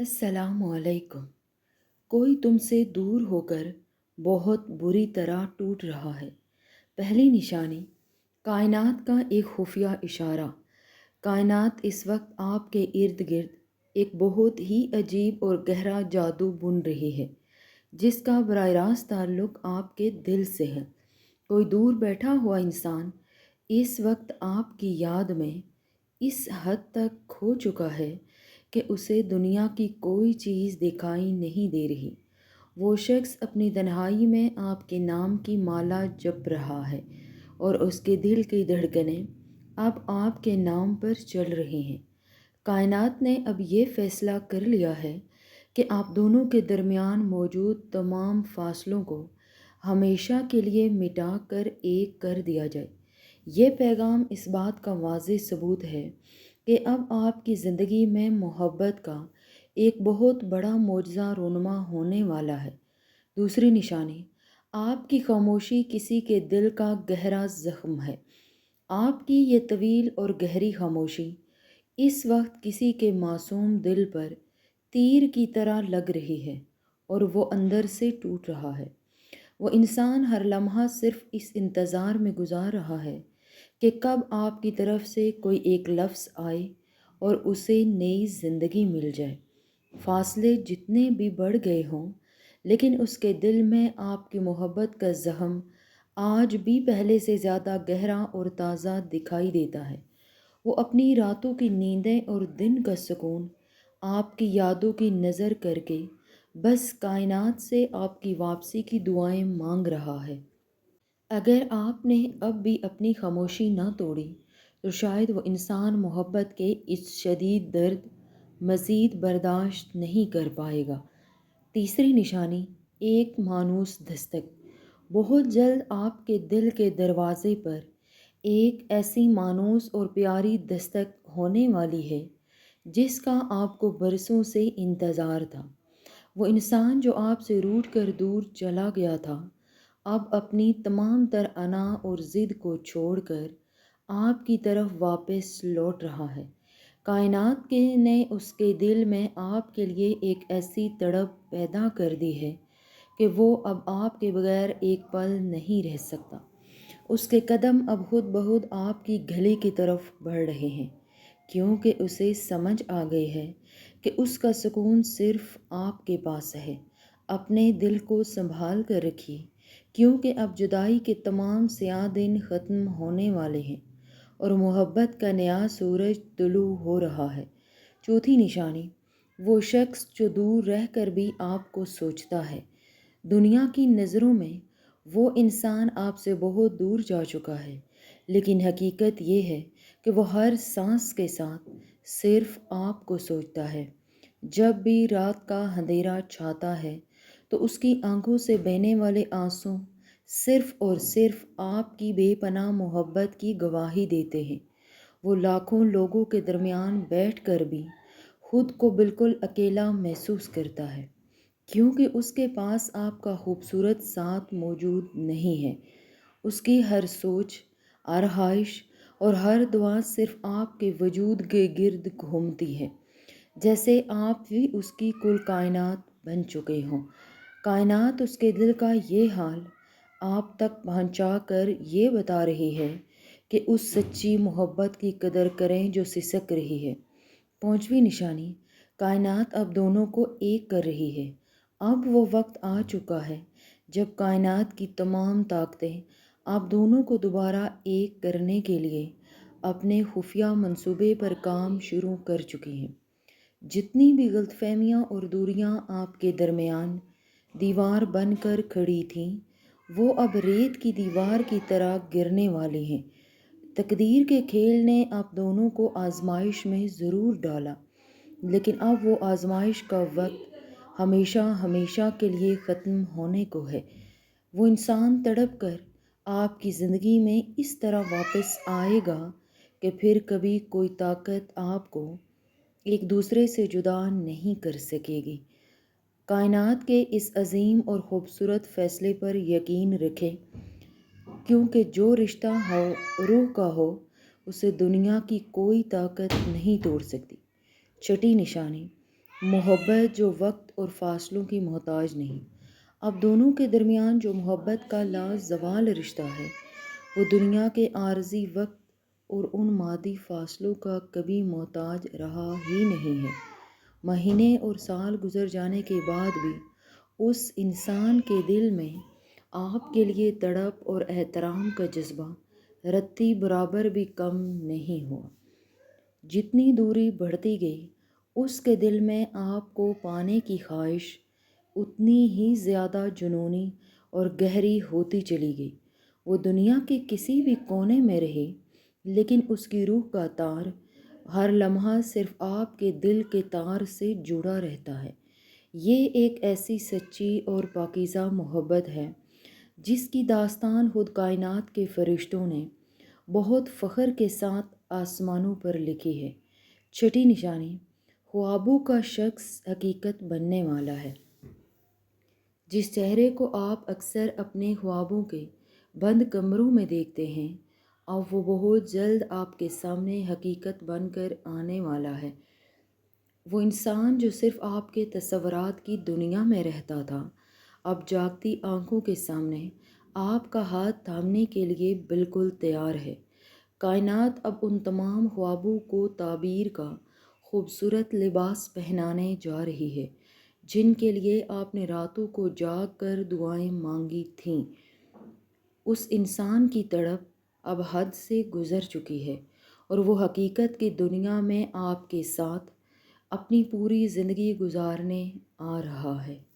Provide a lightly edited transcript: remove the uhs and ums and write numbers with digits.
अस्सलाम वालेकुम। कोई तुमसे दूर होकर बहुत बुरी तरह टूट रहा है। पहली निशानी, कायनात का एक खुफिया इशारा। कायनात इस वक्त आपके इर्द गिर्द एक बहुत ही अजीब और गहरा जादू बुन रही है, जिसका बराह रास्त ताल्लुक़ आपके दिल से है। कोई दूर बैठा हुआ इंसान इस वक्त आपकी याद में इस हद तक खो चुका है कि उसे दुनिया की कोई चीज़ दिखाई नहीं दे रही। वो शख्स अपनी तन्हाई में आपके नाम की माला जप रहा है और उसके दिल की धड़कनें अब आपके नाम पर चल रही हैं। कायनात ने अब ये फ़ैसला कर लिया है कि आप दोनों के दरमियान मौजूद तमाम फासलों को हमेशा के लिए मिटा कर एक कर दिया जाए। ये पैगाम इस बात का वाज़ेह सबूत है कि अब आपकी ज़िंदगी में मोहब्बत का एक बहुत बड़ा मोजज़ा रोनुमा होने वाला है। दूसरी निशानी, आपकी खामोशी किसी के दिल का गहरा ज़ख्म है। आपकी ये तवील और गहरी खामोशी इस वक्त किसी के मासूम दिल पर तीर की तरह लग रही है और वो अंदर से टूट रहा है। वो इंसान हर लम्हा सिर्फ इस इंतज़ार में गुजार रहा है कि कब आपकी तरफ से कोई एक लफ्ज़ आए और उसे नई ज़िंदगी मिल जाए। फासले जितने भी बढ़ गए हों, लेकिन उसके दिल में आपकी मोहब्बत का ज़ख्म आज भी पहले से ज़्यादा गहरा और ताज़ा दिखाई देता है। वो अपनी रातों की नींदें और दिन का सुकून आपकी यादों की नज़र करके बस कायनात से आपकी वापसी की दुआएं मांग रहा है। अगर आपने अब भी अपनी खामोशी ना तोड़ी तो शायद वो इंसान मोहब्बत के इस शदीद दर्द मज़ीद बर्दाश्त नहीं कर पाएगा। तीसरी निशानी, एक मानूस दस्तक। बहुत जल्द आपके दिल के दरवाज़े पर एक ऐसी मानूस और प्यारी दस्तक होने वाली है जिसका आपको बरसों से इंतज़ार था। वो इंसान जो आपसे रूठ कर दूर चला गया था, अब अपनी तमाम तर अना और ज़िद को छोड़कर आपकी तरफ वापस लौट रहा है। कायनात के ने उसके दिल में आपके लिए एक ऐसी तड़प पैदा कर दी है कि वो अब आपके बगैर एक पल नहीं रह सकता। उसके कदम अब खुद बहुत आपकी गली की तरफ बढ़ रहे हैं, क्योंकि उसे समझ आ गई है कि उसका सुकून सिर्फ आपके पास है। अपने दिल को संभाल कर रखिए, क्योंकि अब जुदाई के तमाम स्याह दिन ख़त्म होने वाले हैं और मोहब्बत का नया सूरज तुलू हो रहा है। चौथी निशानी, वो शख्स जो दूर रह कर भी आपको सोचता है। दुनिया की नज़रों में वो इंसान आपसे बहुत दूर जा चुका है, लेकिन हकीकत ये है कि वो हर सांस के साथ सिर्फ आपको सोचता है। जब भी रात का अंधेरा छाता है तो उसकी आंखों से बहने वाले आंसू सिर्फ और सिर्फ आपकी बेपनाह मोहब्बत की गवाही देते हैं। वो लाखों लोगों के दरमियान बैठकर भी खुद को बिल्कुल अकेला महसूस करता है, क्योंकि उसके पास आपका खूबसूरत साथ मौजूद नहीं है। उसकी हर सोच, आरहाइश और हर दुआ सिर्फ आपके वजूद के गिर्द घूमती है, जैसे आप भी उसकी कुल कायनात बन चुके हों। कायनात उसके दिल का ये हाल आप तक पहुंचा कर ये बता रही है कि उस सच्ची मोहब्बत की कदर करें जो सिसक रही है। पांचवी निशानी, कायनात अब दोनों को एक कर रही है। अब वो वक्त आ चुका है जब कायनात की तमाम ताकतें आप दोनों को दोबारा एक करने के लिए अपने खुफिया मंसूबे पर काम शुरू कर चुकी हैं। जितनी भी गलतफहमियाँ और दूरियाँ आपके दरमियान दीवार बनकर खड़ी थीं, वो अब रेत की दीवार की तरह गिरने वाली हैं। तकदीर के खेल ने आप दोनों को आजमाइश में ज़रूर डाला, लेकिन अब वो आजमाइश का वक्त हमेशा हमेशा के लिए ख़त्म होने को है। वो इंसान तड़प कर आपकी ज़िंदगी में इस तरह वापस आएगा कि फिर कभी कोई ताकत आपको एक दूसरे से जुदा नहीं कर सकेगी। कायनात के इस अजीम और ख़ूबसूरत फ़ैसले पर यकीन रखें, क्योंकि जो रिश्ता हो रूह का हो उसे दुनिया की कोई ताकत नहीं तोड़ सकती। छठी निशानी, محبت جو وقت اور فاصلوں کی محتاج نہیں۔ اب دونوں کے درمیان جو محبت کا لازوال رشتہ ہے وہ دنیا کے عارضی وقت اور ان مادی فاصلوں کا کبھی محتاج رہا ہی نہیں ہے۔ مہینے اور سال گزر جانے کے بعد بھی اس انسان کے دل میں آپ کے لیے تڑپ اور احترام کا جذبہ رتی برابر بھی کم نہیں ہوا۔ جتنی دوری بڑھتی گئی اس کے دل میں آپ کو پانے کی خواہش اتنی ہی زیادہ جنونی اور گہری ہوتی چلی گئی۔ وہ دنیا کے کسی بھی کونے میں رہے لیکن اس کی روح کا تار ہر لمحہ صرف آپ کے دل کے تار سے جڑا رہتا ہے۔ یہ ایک ایسی سچی اور پاکیزہ محبت ہے جس کی داستان خود کائنات کے فرشتوں نے بہت فخر کے ساتھ آسمانوں پر لکھی ہے۔ چھٹی نشانی، خوابوں کا شخص حقیقت بننے والا ہے۔ جس چہرے کو آپ اکثر اپنے خوابوں کے بند کمروں میں دیکھتے ہیں، اب وہ بہت جلد آپ کے سامنے حقیقت بن کر آنے والا ہے۔ وہ انسان جو صرف آپ کے تصورات کی دنیا میں رہتا تھا، اب جاگتی آنکھوں کے سامنے آپ کا ہاتھ تھامنے کے لیے بالکل تیار ہے۔ کائنات اب ان تمام خوابوں کو تعبیر کا خوبصورت لباس پہنانے جا رہی ہے جن کے لیے آپ نے راتوں کو جاگ کر دعائیں مانگی تھیں۔ اس انسان کی تڑپ اب حد سے گزر چکی ہے اور وہ حقیقت کی دنیا میں آپ کے ساتھ اپنی پوری زندگی گزارنے آ رہا ہے۔